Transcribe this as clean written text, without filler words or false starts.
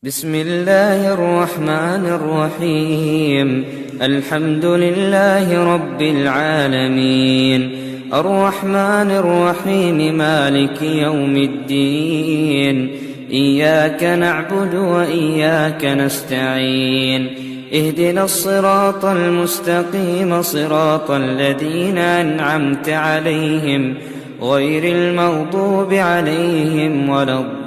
بسم الله الرحمن الرحيم. الحمد لله رب العالمين، الرحمن الرحيم، مالك يوم الدين. إياك نعبد وإياك نستعين، اهدنا الصراط المستقيم، صراط الذين أنعمت عليهم غير المغضوب عليهم ولا الضالين.